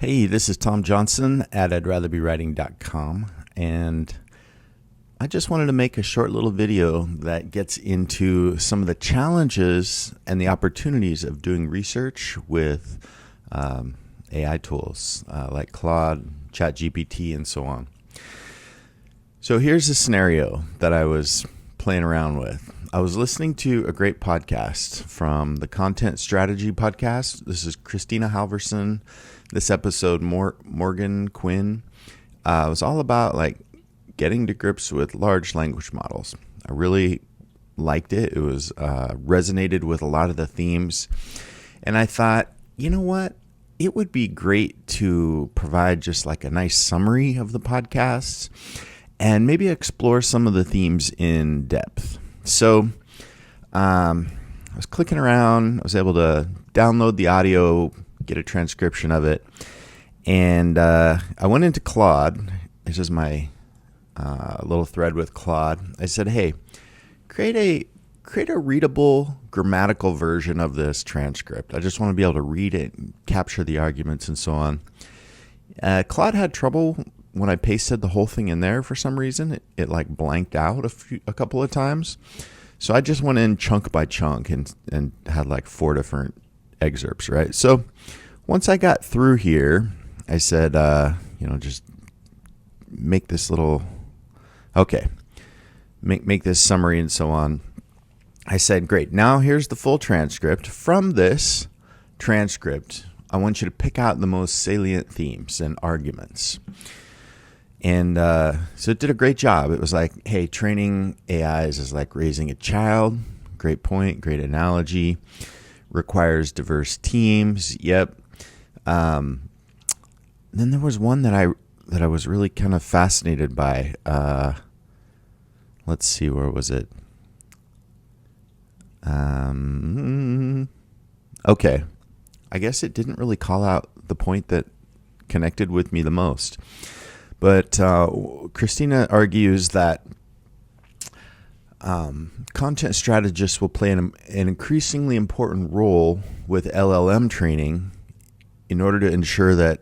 Hey, this is Tom Johnson at I'dRatherBeWriting.com, and I just wanted to make a short little video that gets into some of the challenges and the opportunities of doing research with AI tools like Claude, ChatGPT, and so on. So here's a scenario that I was playing around with. I was listening to a great podcast from the Content Strategy Podcast. This is Christina Halverson. This episode, Morgan Quinn, was all about like getting to grips with large language models. I really liked it. It was resonated with a lot of the themes. And I thought, you know what? It would be great to provide just like a nice summary of the podcasts and maybe explore some of the themes in depth. So I was clicking around. I was able to download the audio, get a transcription of it. And I went into Claude. This is my little thread with Claude. I said, hey, create a readable grammatical version of this transcript. I just want to be able to read it, and capture the arguments and so on. Claude had trouble when I pasted the whole thing in there for some reason. It like blanked out a couple of times. So I just went in chunk by chunk and had like 4 different excerpts, right? So once I got through here, I said, just make this little, make this summary and so on. I said, great. Now here's the full transcript. From this transcript, I want you to pick out the most salient themes and arguments. And so it did a great job. It was like, hey, training AIs is like raising a child. Great point, great analogy. Requires diverse teams. Yep. Then there was one that I was really kind of fascinated by. Let's see, where was it? Okay. I guess it didn't really call out the point that connected with me the most. But Christina argues that content strategists will play an increasingly important role with LLM training in order to ensure that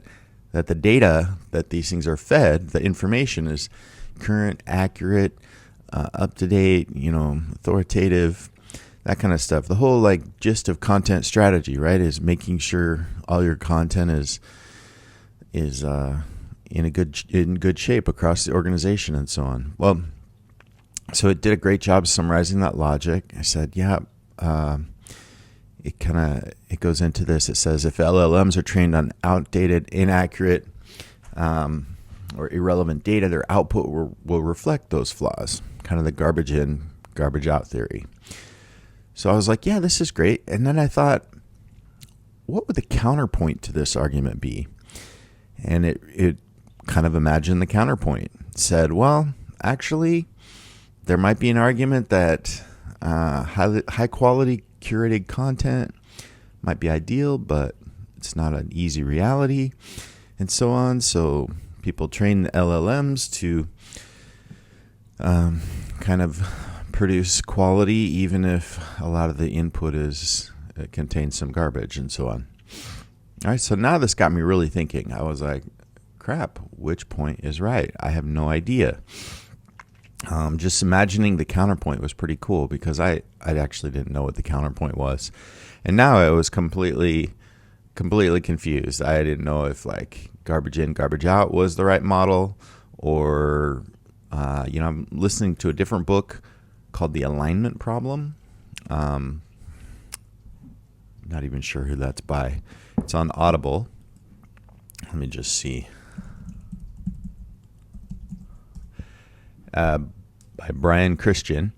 the data that these things are fed, the information, is current, accurate, up-to-date, authoritative, that kind of stuff. The whole like gist of content strategy, right, is making sure all your content is in good shape across the organization and so on. Well, so it did a great job summarizing that logic. I said, it goes into this. It says, if LLMs are trained on outdated, inaccurate, or irrelevant data, their output will reflect those flaws, kind of the garbage in, garbage out theory. So I was like, yeah, this is great. And then I thought, what would the counterpoint to this argument be? And it kind of imagined the counterpoint. It said, well, actually, there might be an argument that high quality curated content might be ideal, but it's not an easy reality, and so on. So people train the LLMs to kind of produce quality, even if a lot of the input contains some garbage and so on. All right, so now this got me really thinking. I was like, crap, which point is right? I have no idea. Just imagining the counterpoint was pretty cool because I actually didn't know what the counterpoint was. And now I was completely confused. I didn't know if like garbage in, garbage out was the right model, or, I'm listening to a different book called The Alignment Problem. Not even sure who that's by. It's on Audible. Let me just see. By Brian Christian.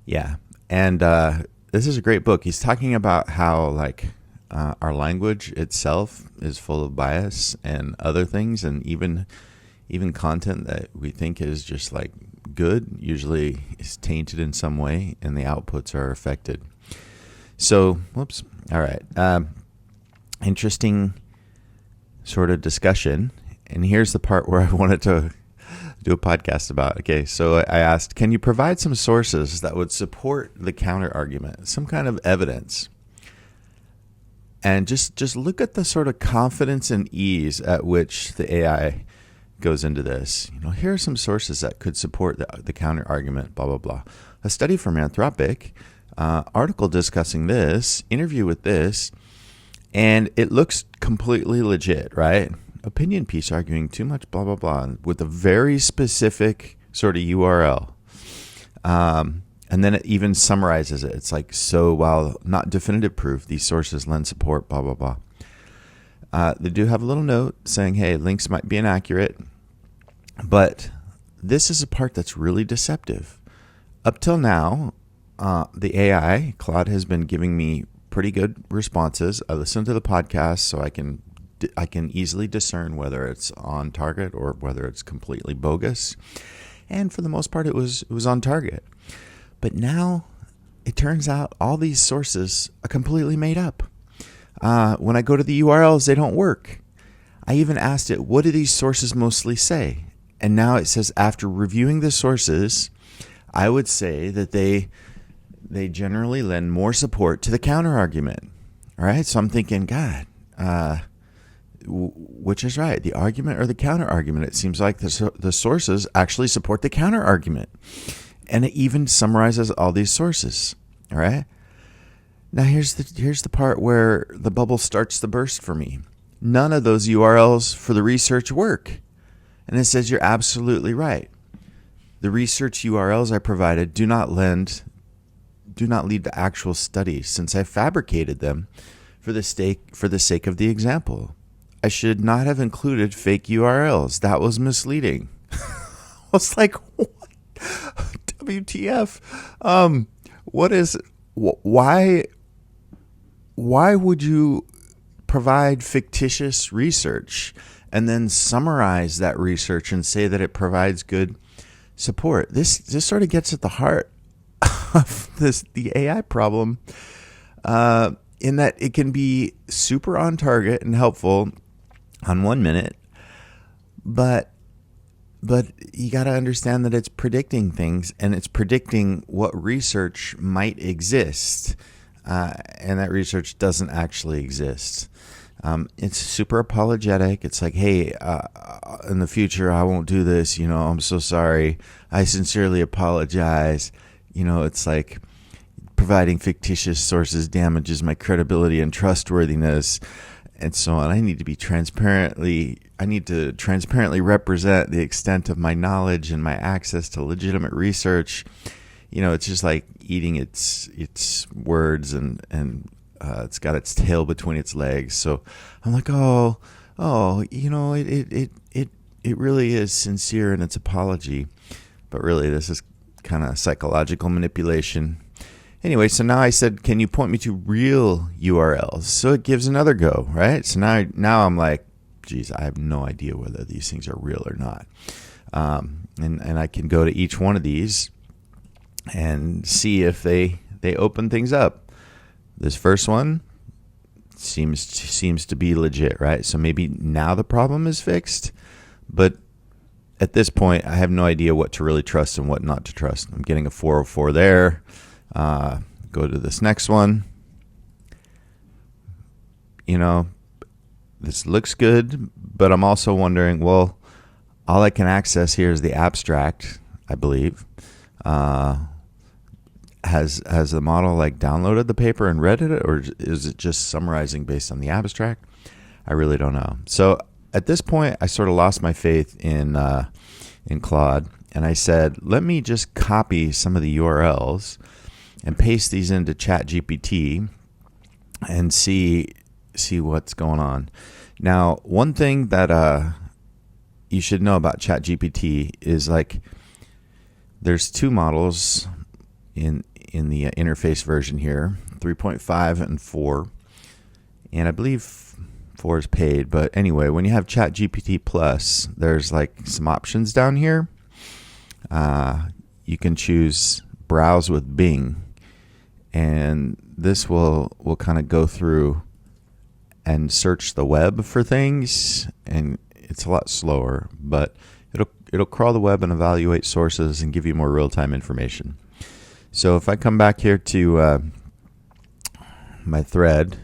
Yeah. And this is a great book. He's talking about how like our language itself is full of bias and other things, and even content that we think is just like good usually is tainted in some way, and the outputs are affected. So, whoops. All right. Interesting sort of discussion. And here's the part where I wanted to do a podcast about. Okay, so I asked, can you provide some sources that would support the counter argument, some kind of evidence? And just look at the sort of confidence and ease at which the AI goes into this. Here are some sources that could support the counter argument, blah, blah, blah. A study from Anthropic, article discussing this, interview with this, and it looks completely legit, right? Opinion piece arguing too much, blah, blah, blah, with a very specific sort of URL. And then it even summarizes it. It's like, so while not definitive proof, these sources lend support, blah, blah, blah. They do have a little note saying, hey, links might be inaccurate. But this is a part that's really deceptive. Up till now, the AI, Claude, has been giving me pretty good responses. I listen to the podcast so I can easily discern whether it's on target or whether it's completely bogus. And for the most part, it was on target. But now it turns out all these sources are completely made up. When I go to the URLs, they don't work. I even asked it, what do these sources mostly say? And now it says, after reviewing the sources, I would say that they generally lend more support to the counter argument. All right. So I'm thinking, God, which is right, the argument or the counter argument? It seems like the sources actually support the counter argument. And it even summarizes all these sources. All right. Now here's the part where the bubble starts to burst for me. None of those URLs for the research work. And it says you're absolutely right. The research URLs I provided do not lead to actual studies, since I fabricated them for the sake of the example. I should not have included fake URLs. That was misleading. I was like, what? WTF? Why would you provide fictitious research and then summarize that research and say that it provides good support? This sort of gets at the heart of the AI problem, in that it can be super on target and helpful on 1 minute, but you got to understand that it's predicting things, and it's predicting what research might exist, and that research doesn't actually exist. It's super apologetic. It's like, hey, in the future, I won't do this. I'm so sorry. I sincerely apologize. It's like providing fictitious sources damages my credibility and trustworthiness, and so on. I need to transparently represent the extent of my knowledge and my access to legitimate research. It's just like eating its words, and it's got its tail between its legs. So I'm like, it really is sincere in its apology, but really this is kind of psychological manipulation. Anyway, so now I said, can you point me to real URLs? So it gives another go, right? So now I'm like, geez, I have no idea whether these things are real or not. And I can go to each one of these and see if they open things up. This first one seems to be legit, right? So maybe now the problem is fixed, but at this point, I have no idea what to really trust and what not to trust. I'm getting a 404 there. Go to this next one. This looks good, but I'm also wondering, well, all I can access here is the abstract, I believe. Has the model downloaded the paper and read it, or is it just summarizing based on the abstract? I really don't know. So at this point, I sort of lost my faith in Claude, and I said, let me just copy some of the URLs and paste these into ChatGPT and see what's going on. Now, one thing that you should know about ChatGPT is there's two models in the interface version here, 3.5 and 4, and I believe 4 is paid. But anyway, when you have ChatGPT Plus, there's some options down here. You can choose browse with Bing, and this will kind of go through and search the web for things, and it's a lot slower, but it'll crawl the web and evaluate sources and give you more real-time information. So if I come back here to my thread,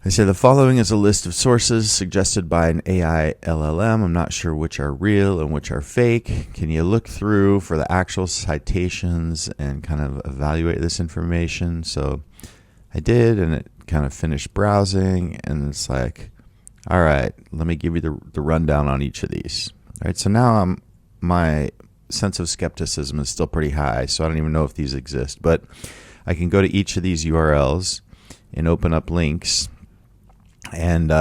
I say the following is a list of sources suggested by an AI LLM. I'm not sure which are real and which are fake. Can you look through for the actual citations and kind of evaluate this information? So I did, and it kind of finished browsing, and it's like, all right, let me give you the rundown on each of these. All right, so now my sense of skepticism is still pretty high, so I don't even know if these exist. But I can go to each of these URLs and open up links and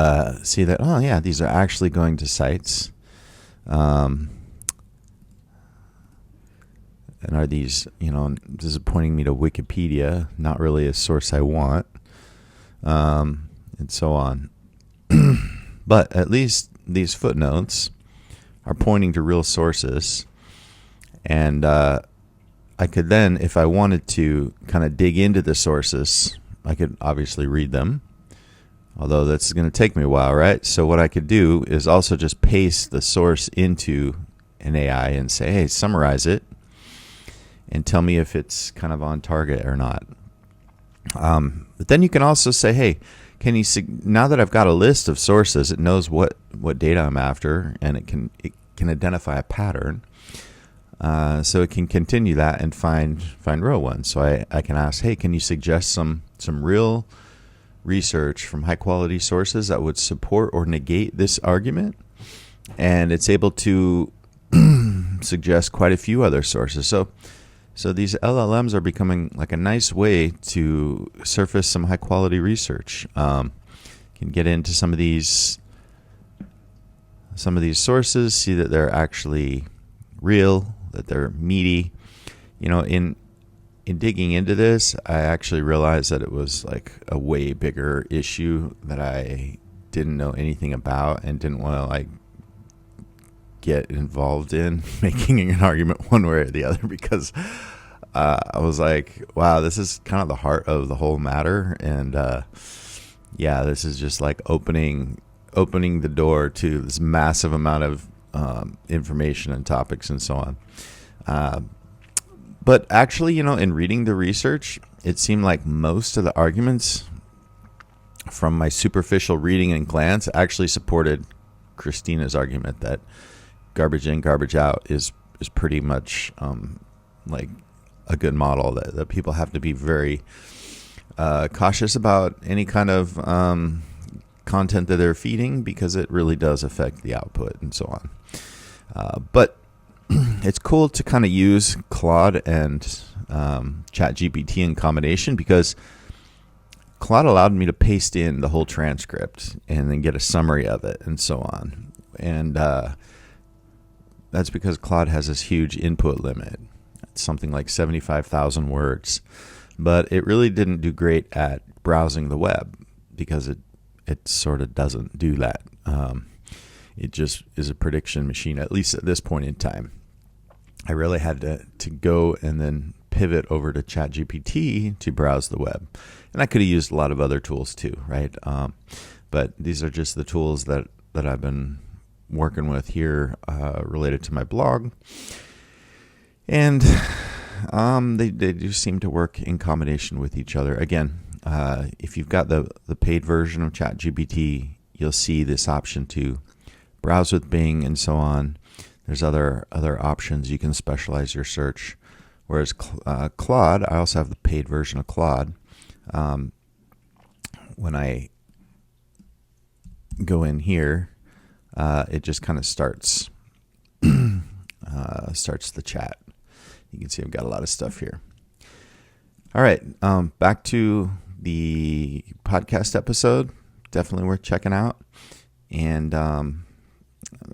see that, oh yeah, these are actually going to sites. And are these, this is pointing me to Wikipedia, not really a source I want, and so on. But at least these footnotes are pointing to real sources. And I could then, if I wanted to kind of dig into the sources, I could obviously read them. Although that's going to take me a while, right? So what I could do is also just paste the source into an AI and say, hey, summarize it and tell me if it's kind of on target or not. But then you can also say, hey, now that I've got a list of sources, it knows what data I'm after, and it can identify a pattern. So it can continue that and find real ones. So I can ask, hey, can you suggest some real research from high quality sources that would support or negate this argument? And it's able to suggest quite a few other sources. So these LLMs are becoming like a nice way to surface some high quality research. Can get into some of these sources, see that they're actually real, that they're meaty. In digging into this, I actually realized that it was like a way bigger issue that I didn't know anything about and didn't want to like get involved in making an argument one way or the other, because I was like, wow, this is kind of the heart of the whole matter. And this is just like opening the door to this massive amount of information and topics and so on. But actually, in reading the research, it seemed like most of the arguments from my superficial reading and glance actually supported Christina's argument that garbage in, garbage out is pretty much like a good model, that people have to be very cautious about any kind of content that they're feeding, because it really does affect the output and so on. But it's cool to kind of use Claude and ChatGPT in combination, because Claude allowed me to paste in the whole transcript and then get a summary of it and so on. And that's because Claude has this huge input limit. It's something like 75,000 words. But it really didn't do great at browsing the web, because it sort of doesn't do that. It just is a prediction machine, at least at this point in time. I really had to go and then pivot over to ChatGPT to browse the web. And I could have used a lot of other tools too, right? But these are just the tools that I've been working with here related to my blog. And they do seem to work in combination with each other. Again, if you've got the paid version of ChatGPT, you'll see this option to browse with Bing and so on. There's other options. You can specialize your search. Whereas Claude, I also have the paid version of Claude. When I go in here, it just kind of starts the chat. You can see I've got a lot of stuff here. All right, back to the podcast episode. Definitely worth checking out. And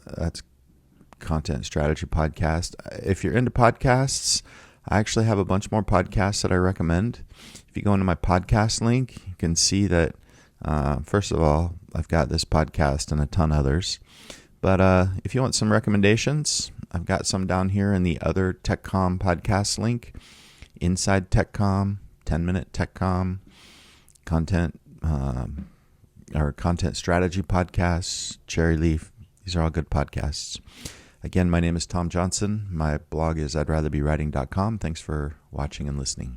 that's Content Strategy Podcast. If you're into podcasts, I actually have a bunch more podcasts that I recommend. If you go into my podcast link, you can see that, first of all, I've got this podcast and a ton others. But if you want some recommendations, I've got some down here in the other TechCom podcast link. Inside TechCom, 10-Minute TechCom, Content Strategy Podcasts, Cherry Leaf. These are all good podcasts. Again, my name is Tom Johnson. My blog is I'dRatherBeWriting.com. Thanks for watching and listening.